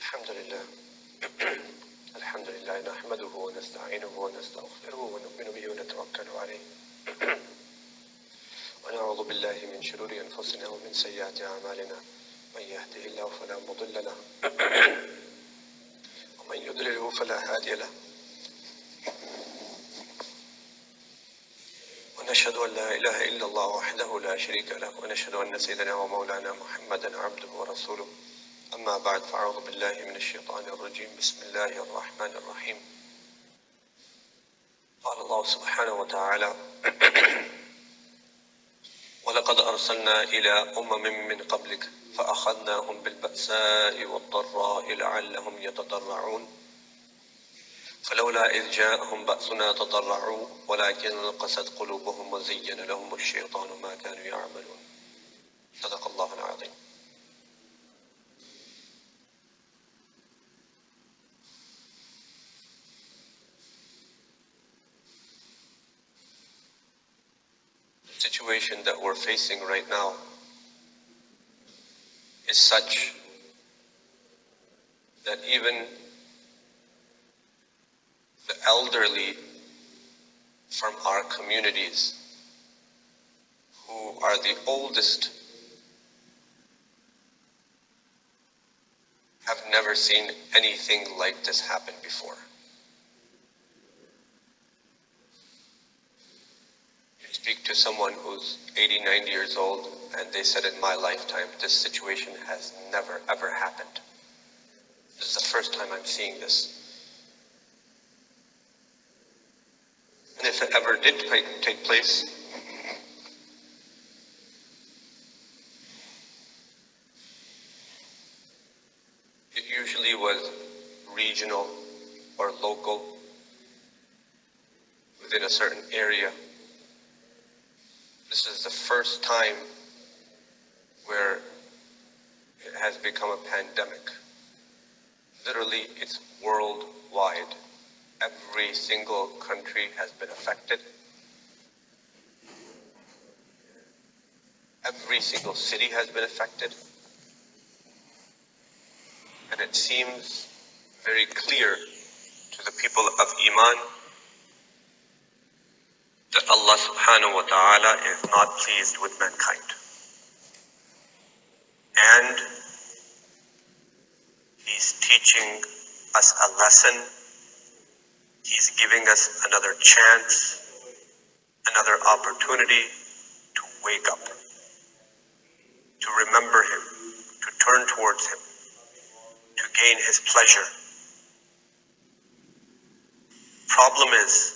الحمد لله الحمد لله نحمده ونستعينه ونستغفره ونؤمن به ونتوكل عليه ونعوذ بالله من شرور أنفسنا ومن سيئات أعمالنا من يهده الله فلا مضل له ومن يضلله فلا هادي له ونشهد أن لا إله إلا الله وحده لا شريك له ونشهد أن سيدنا ومولانا محمدا عبده ورسوله أما بعد فأعوذ بالله من الشيطان الرجيم بسم الله الرحمن الرحيم قال الله سبحانه وتعالى ولقد أرسلنا إلى من قبلك فأخذناهم بالبأساء والضراء لعلهم يتضرعون فلولا إذ جاءهم بأسنا تضرعوا ولكن قست قلوبهم وزين لهم الشيطان ما كانوا يعملون صدق الله العظيم. The situation that we're facing right now is such that even the elderly from our communities who are the oldest have never seen anything like this happen before. You speak to someone who's 80, 90 years old and they said, in my lifetime, this situation has never ever happened. This is the first time I'm seeing this. And if it ever did take place, it usually was regional or local within a certain area. This is the first time where it has become a pandemic. Literally, it's worldwide. Every single country has been affected. Every single city has been affected. And it seems very clear to the people of Iman that Allah subhanahu wa ta'ala is not pleased with mankind. And He's teaching us a lesson. He's giving us another chance, another opportunity to wake up, to remember Him, to turn towards Him, to gain His pleasure. Problem is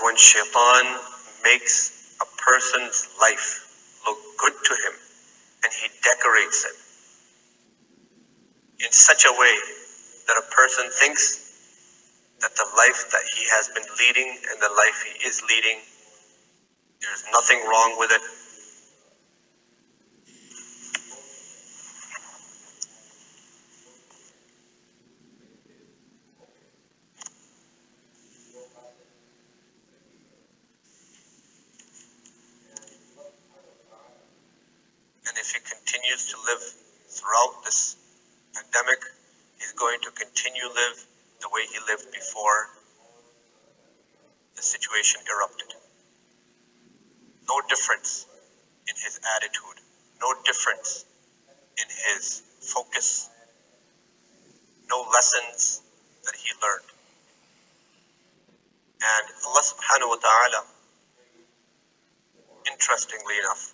when shaitan makes a person's life look good to him and he decorates it in such a way that a person thinks that the life that he has been leading and the life he is leading, there's nothing wrong with it. And if he continues to live throughout this pandemic, he's going to continue to live the way he lived before the situation erupted. No difference in his attitude, no difference in his focus, no lessons that he learned. And Allah subhanahu wa ta'ala, interestingly enough,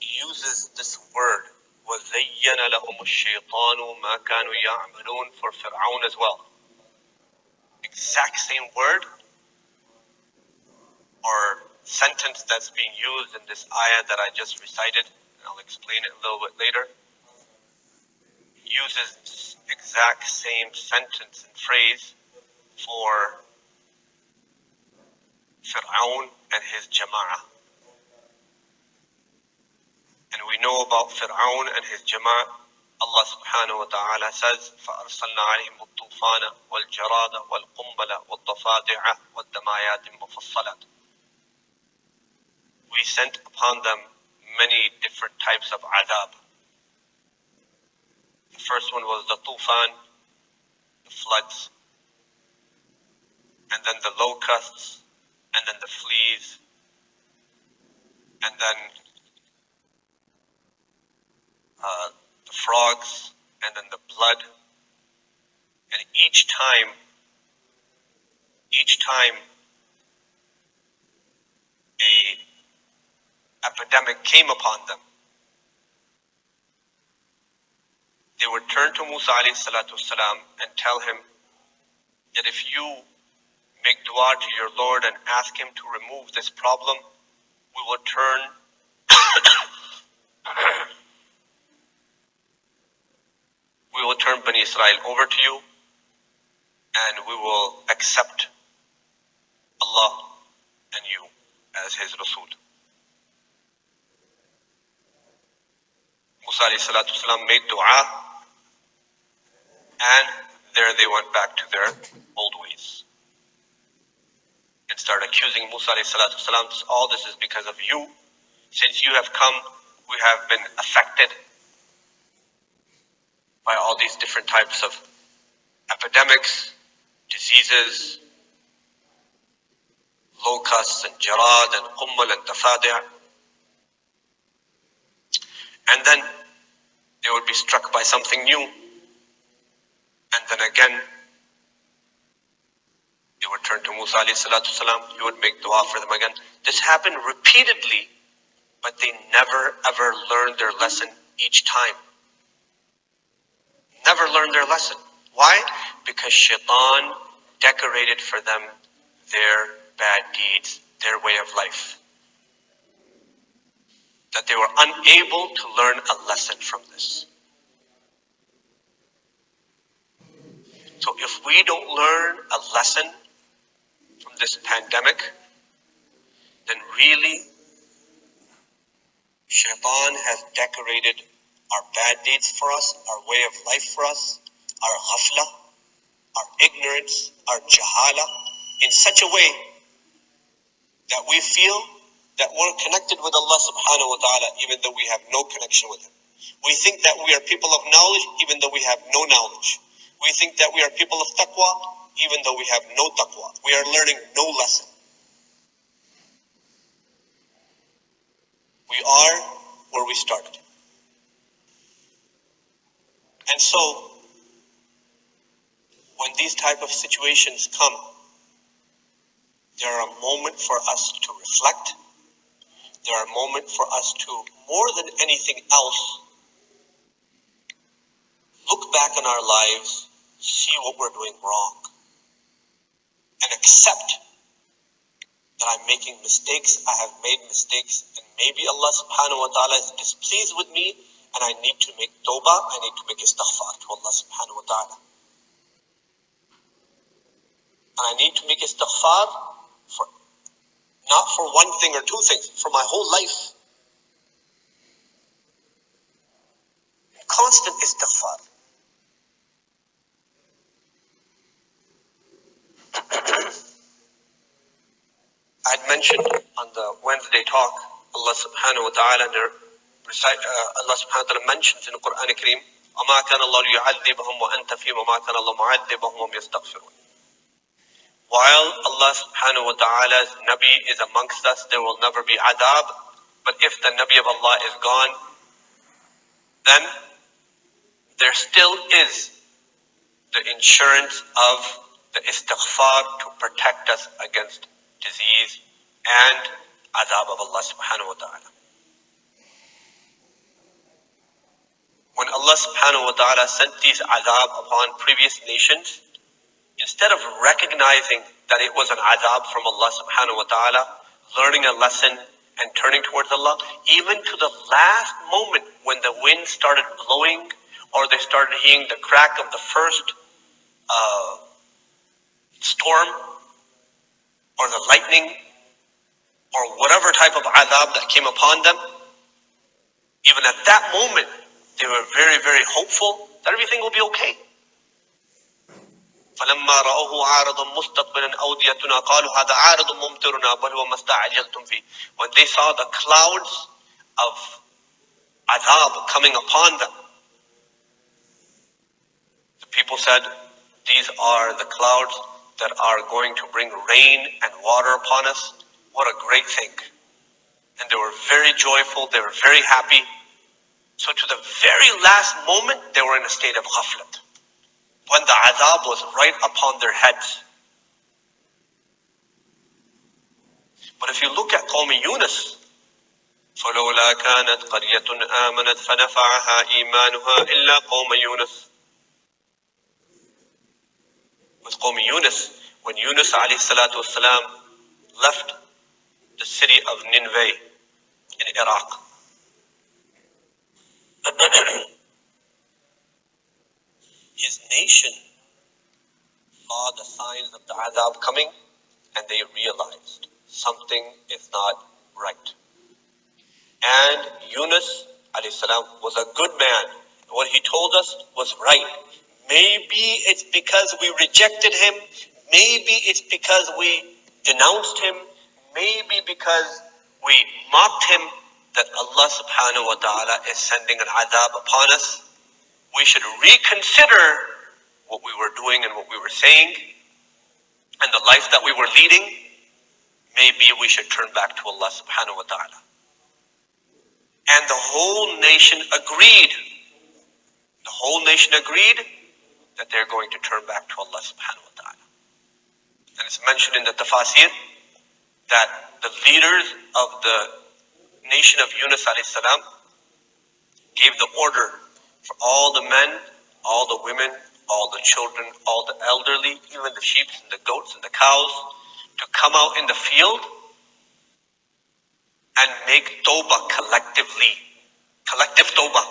uses this word وَزَيَّنَ لَهُمُ الشَّيْطَانُ مَا كَانُوا يَعْمَلُونَ for Fir'aun as well. Exact same word, or sentence that's being used in this ayah that I just recited, and I'll explain it a little bit later, uses this exact same sentence and phrase for Fir'aun and his Jama'ah. And we know about Fir'aun and his Jama'ah. Allah subhanahu wa ta'ala says, فَأَرْسَلْنَا عَلَيْهِمُ الطُّوفَانَ وَالْجَرَادَ وَالْقُمَّلَ وَالضَّفَادِعَ وَالدَّمَايَاتِ الْمُفَصَّلَةِ. We sent upon them many different types of adab. The first one was the tufan, the floods, and then the locusts, and then the fleas, and then the frogs, and then the blood. And each time a epidemic came upon them, they would turn to Musa alayhi salatu wasalam and tell him that if you make dua to your Lord and ask him to remove this problem, we will turn Bani Israel over to you, and we will accept Allah and you as his Rasul. Musa alayhi salatu wasalam made dua, and there they went back to their old ways and started accusing Musa alayhi salatu wasalam, all this is because of you. Since you have come, we have been affected by all these different types of epidemics, diseases, locusts and jarad and qummal and tafadi'. And then they would be struck by something new. And then again, they would turn to Musa alayhi salatu salam. He would make dua for them again. This happened repeatedly, but they never ever learned their lesson each time. Never learned their lesson. Why? Because Shaitan decorated for them their bad deeds, their way of life. That they were unable to learn a lesson from this. So if we don't learn a lesson from this pandemic, then really Shaitan has decorated our bad deeds for us, our way of life for us, our ghafla, our ignorance, our jahala, in such a way that we feel that we're connected with Allah subhanahu wa ta'ala even though we have no connection with Him. We think that we are people of knowledge even though we have no knowledge. We think that we are people of taqwa even though we have no taqwa. We are learning no lesson. We are where we started. And so, when these type of situations come, there are a moment for us to reflect. There are a moment for us to, more than anything else, look back in our lives, see what we're doing wrong, and accept that I'm making mistakes, I have made mistakes, and maybe Allah subhanahu wa ta'ala is displeased with me, and I need to make tawbah, I need to make istighfar to Allah subhanahu wa ta'ala. And I need to make istighfar for, not for one thing or two things, for my whole life. Constant istighfar. I had mentioned on the Wednesday talk, Allah subhanahu wa ta'ala Allah subhanahu wa ta'ala mentions in the Quran al-Kareem, وَمَا كَانَ اللَّهُ لِيُعَذِّبَهُمْ وَأَنْتَ فِيهِمْ وَمَا كَانَ اللَّهُ مُعَذِّبَهُمْ وَهُمْ يَسْتَغْفِرُونَ. While Allah subhanahu wa ta'ala's Nabi is amongst us, there will never be adab. But if the Nabi of Allah is gone, then there still is the insurance of the istighfar to protect us against disease and adab of Allah subhanahu wa ta'ala. When Allah subhanahu wa ta'ala sent these adab upon previous nations, instead of recognizing that it was an adab from Allah subhanahu wa ta'ala, learning a lesson and turning towards Allah, even to the last moment when the wind started blowing or they started hearing the crack of the first storm or the lightning or whatever type of adab that came upon them, even at that moment, they were very, very hopeful that everything will be okay. فلما رأوه عارضا مستقبلا أوديتنا قالوا هذا عارض ممطرنا بل هو ما استعجلتم فيه. When they saw the clouds of adab coming upon them, the people said, these are the clouds that are going to bring rain and water upon us. What a great thing. And they were very joyful, they were very happy. So to the very last moment, they were in a state of ghaflat, when the adab was right upon their heads. But if you look at Qawm Yunus, فَلَوْلَا كَانَتْ قَرْيَةٌ آمَنَتْ فَنَفَعَهَا إِيمَانُهَا إِلَّا قَوْمَ يُونُس. With Qawm Yunus, when Yunus alayhi salatu wasalam left the city of Nineveh in Iraq, his nation saw the signs of the adab coming and they realized something is not right. And Yunus alayhi salam was a good man. What he told us was right. Maybe it's because we rejected him. Maybe it's because we denounced him. Maybe because we mocked him that Allah subhanahu wa ta'ala is sending an adab upon us. We should reconsider what we were doing and what we were saying and the life that we were leading. Maybe we should turn back to Allah subhanahu wa ta'ala. And the whole nation agreed. The whole nation agreed that they're going to turn back to Allah subhanahu wa ta'ala. And it's mentioned in the tafasir that the leaders of the nation of Yunus alayhi salam gave the order for all the men, all the women, all the children, all the elderly, even the sheep and the goats and the cows, to come out in the field and make tawbah collectively. Collective tawbah.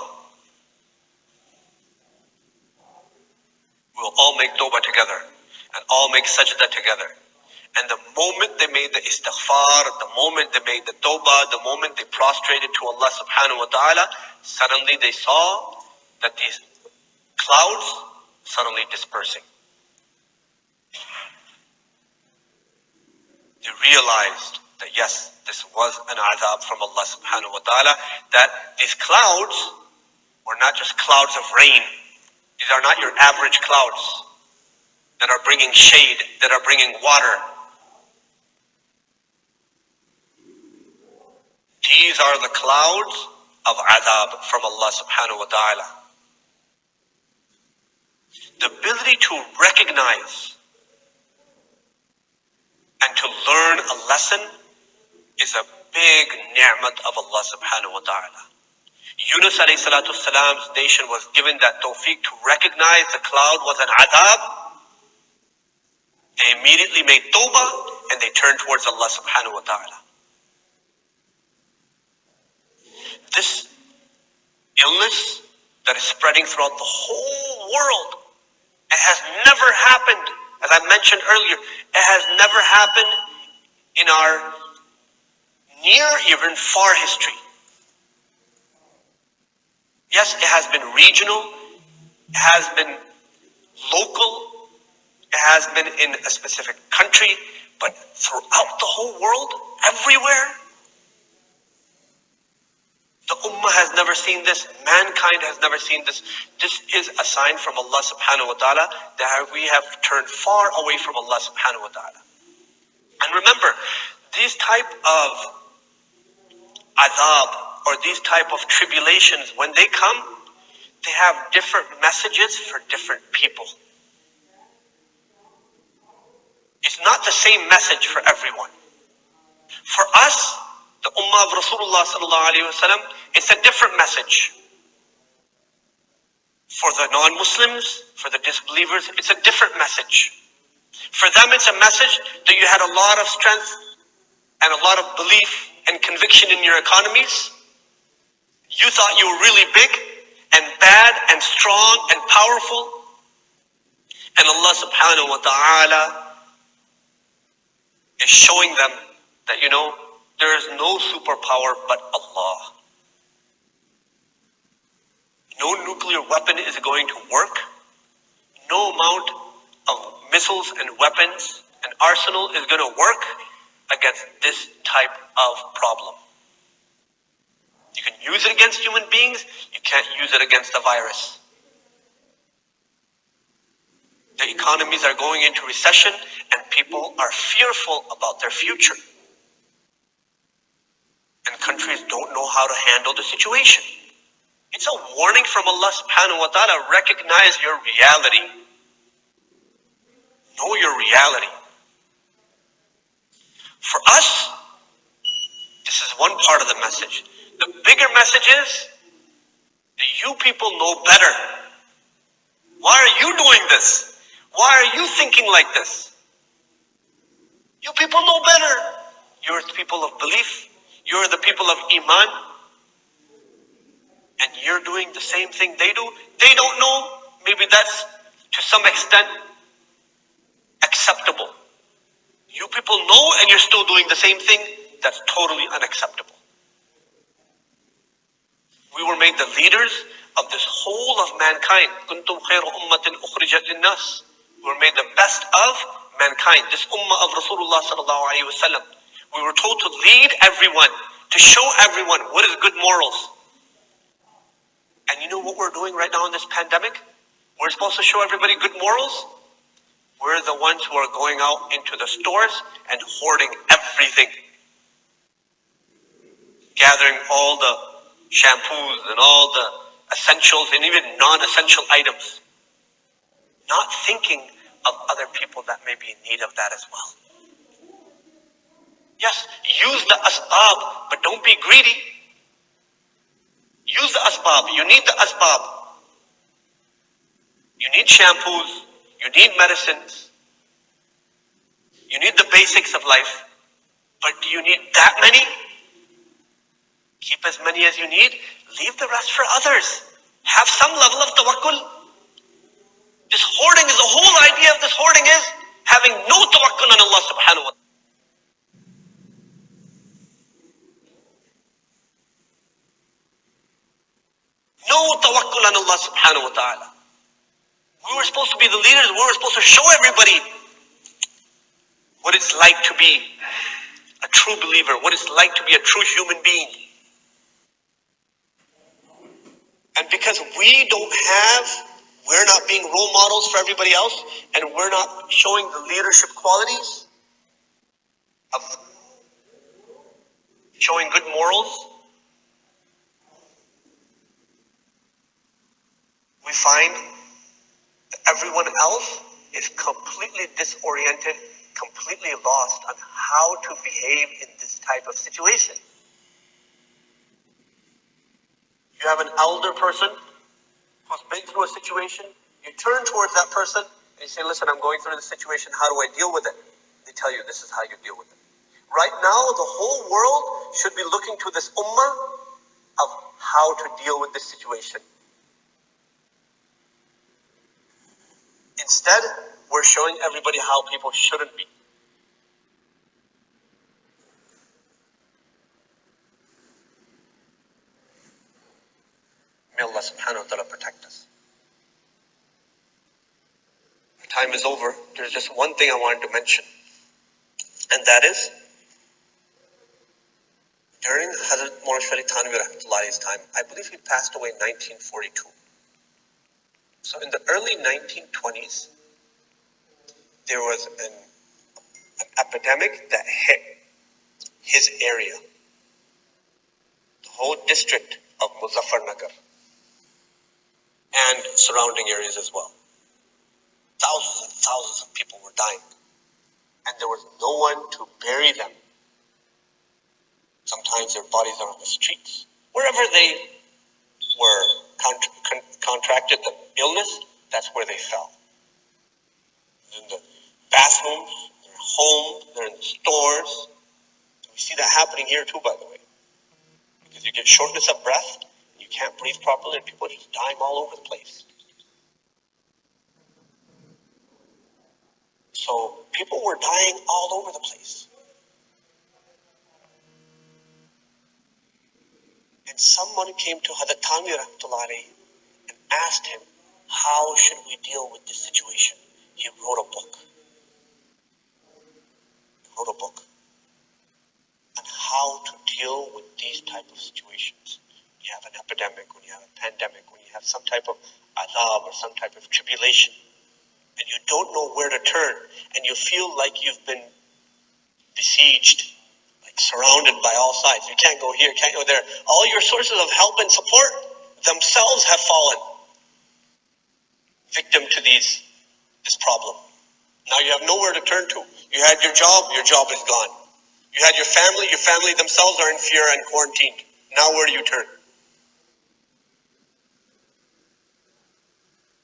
We'll all make tawbah together and all make sajda together. And the moment they made the istighfar, the moment they made the tawbah, the moment they prostrated to Allah subhanahu wa ta'ala, suddenly they saw that these clouds suddenly dispersing. They realized that yes, this was an adab from Allah subhanahu wa ta'ala, that these clouds were not just clouds of rain. These are not your average clouds that are bringing shade, that are bringing water. These are the clouds of adab from Allah subhanahu wa ta'ala. The ability to recognize and to learn a lesson is a big ni'mat of Allah subhanahu wa ta'ala. Yunus alayhi salatu salam's nation was given that tawfiq to recognize the cloud was an adab. They immediately made tawbah and they turned towards Allah subhanahu wa ta'ala. This illness that is spreading throughout the whole world, it has never happened, as I mentioned earlier, it has never happened in our near, even far history. Yes, it has been regional, it has been local, it has been in a specific country, but throughout the whole world, everywhere, the ummah has never seen this, mankind has never seen this. This is a sign from Allah subhanahu wa ta'ala that we have turned far away from Allah subhanahu wa ta'ala. And remember, these type of adab or these type of tribulations, when they come, they have different messages for different people. It's not the same message for everyone. For us, the ummah of Rasulullah sallallahu alayhi wa sallam, it's a different message. For the non-Muslims, for the disbelievers, it's a different message. For them, it's a message that you had a lot of strength and a lot of belief and conviction in your economies. You thought you were really big and bad and strong and powerful. And Allah subhanahu wa ta'ala is showing them that, there is no superpower but Allah. No nuclear weapon is going to work. No amount of missiles and weapons and arsenal is going to work against this type of problem. You can use it against human beings, you can't use it against the virus. The economies are going into recession and people are fearful about their future. And countries don't know how to handle the situation. It's a warning from Allah subhanahu wa ta'ala. Recognize your reality. Know your reality. For us, this is one part of the message. The bigger message is that you people know better. Why are you doing this? Why are you thinking like this? You people know better. You're the people of belief. You're the people of Iman. And you're doing the same thing they do. They don't know. Maybe that's to some extent acceptable. You people know and you're still doing the same thing. That's totally unacceptable. We were made the leaders of this whole of mankind. كُنْتُمْ خَيْرُ أُمَّةٍ أُخْرِجَتْ لِلنَّاسِ. We were made the best of mankind. This ummah of Rasulullah sallallahu alayhi wa sallam. We were told to lead everyone, to show everyone what is good morals. And you know what we're doing right now in this pandemic? We're supposed to show everybody good morals. We're the ones who are going out into the stores and hoarding everything. Gathering all the shampoos and all the essentials and even non-essential items. Not thinking of other people that may be in need of that as well. Yes, use the asbab, but don't be greedy. Use the asbab. You need the asbab. You need shampoos. You need medicines. You need the basics of life. But do you need that many? Keep as many as you need. Leave the rest for others. Have some level of tawakkul. This hoarding is, the whole idea of this hoarding is having no tawakkul on Allah subhanahu wa ta'ala. No tawakkul on Allah subhanahu wa ta'ala. We were supposed to be the leaders. We were supposed to show everybody what it's like to be a true believer, what it's like to be a true human being. And because we're not being role models for everybody else, and we're not showing the leadership qualities of showing good morals, we find that everyone else is completely disoriented, completely lost on how to behave in this type of situation. You have an elder person who's been through a situation, you turn towards that person and you say, listen, I'm going through this situation, how do I deal with it? They tell you this is how you deal with it. Right now, the whole world should be looking to this ummah of how to deal with this situation. Instead, we're showing everybody how people shouldn't be. May Allah subhanahu wa ta'ala protect us. Our time is over. There's just one thing I wanted to mention. And that is, during Hazrat Maulana Shari Thanvi Rahmatullahi's time, I believe he passed away in 1942. So in the early 1920s, there was an epidemic that hit his area, the whole district of Muzaffarnagar and surrounding areas as well. Thousands and thousands of people were dying, and there was no one to bury them. Sometimes their bodies are on the streets. Wherever they were contracted the illness, that's where they fell. In the bathrooms, their homes, they're in the stores, We see that happening here too, by the way, because you get shortness of breath, and you can't breathe properly, and people are just dying all over the place. So people were dying all over the place. And someone came to Hazrat Tanvi Rahmatullah alayhi and asked him, how should we deal with this situation? He wrote a book. On how to deal with these type of situations. When you have an epidemic, when you have a pandemic, when you have some type of adab or some type of tribulation, and you don't know where to turn, and you feel like you've been besieged, like surrounded by all sides. You can't go here, can't go there. All your sources of help and support themselves have fallen victim to this problem. Now you have nowhere to turn to. You had your job is gone. You had your family themselves are in fear and quarantined. Now where do you turn?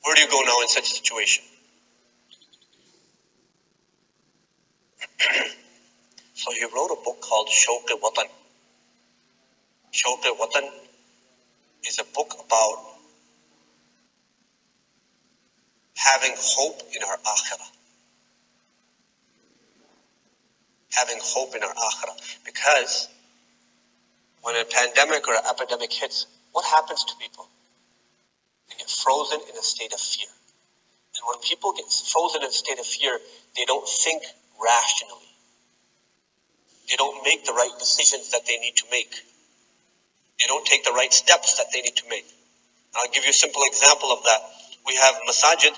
Where do you go now in such a situation? So he wrote a book called Shawq-e-Watan. Shawq-e-Watan is a book about having hope in our akhirah. Having hope in our akhirah. Because when a pandemic or an epidemic hits, what happens to people? They get frozen in a state of fear. And when people get frozen in a state of fear, they don't think rationally. They don't make the right decisions that they need to make. They don't take the right steps that they need to make. I'll give you a simple example of that. We have masajid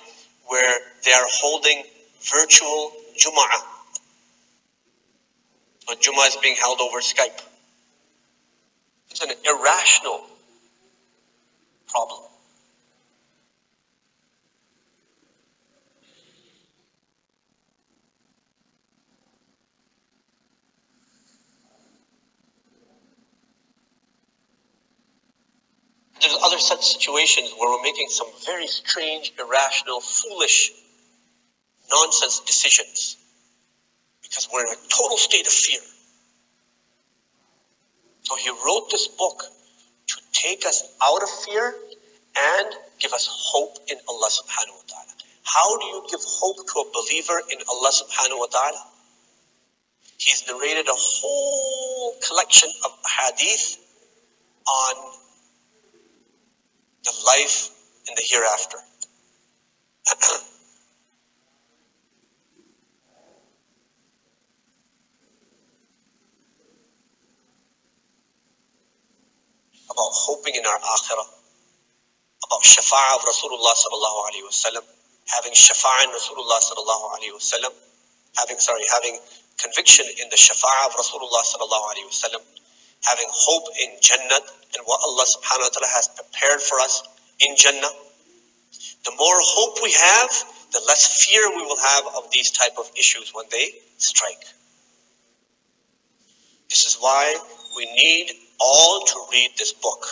where they are holding virtual Jumu'ah. So Jumu'ah is being held over Skype. It's an irrational problem. There's other such situations where we're making some very strange, irrational, foolish, nonsense decisions because we're in a total state of fear. So he wrote this book to take us out of fear and give us hope in Allah subhanahu wa ta'ala. How do you give hope to a believer in Allah subhanahu wa ta'ala? He's narrated a whole collection of hadith on the life in the hereafter. About hoping in our akhirah, about shafa'ah of Rasulullah sallallahu alayhi wa sallam, having shafa'ah in Rasulullah sallallahu alayhi wa sallam, having conviction in the shafa'ah of Rasulullah sallallahu alayhi wa sallam, having hope in Jannah and what Allah subhanahu wa ta'ala has prepared for us in Jannah. The more hope we have, the less fear we will have of these type of issues when they strike. This is why we need all to read this book,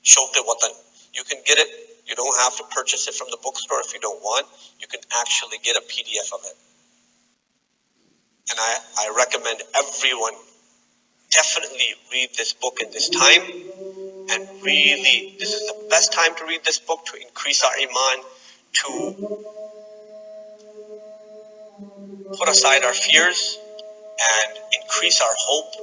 Shawq-e-Watan. You can get it. You don't have to purchase it from the bookstore if you don't want. You can actually get a PDF of it. And I recommend everyone definitely read this book in this time. And really, this is the best time to read this book to increase our iman, to put aside our fears and increase our hope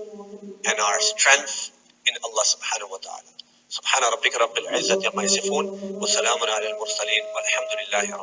and our strength in Allah subhanahu wa ta'ala. سبحان ربك رب العزة عما يصفون وسلام على المرسلين والحمد لله رب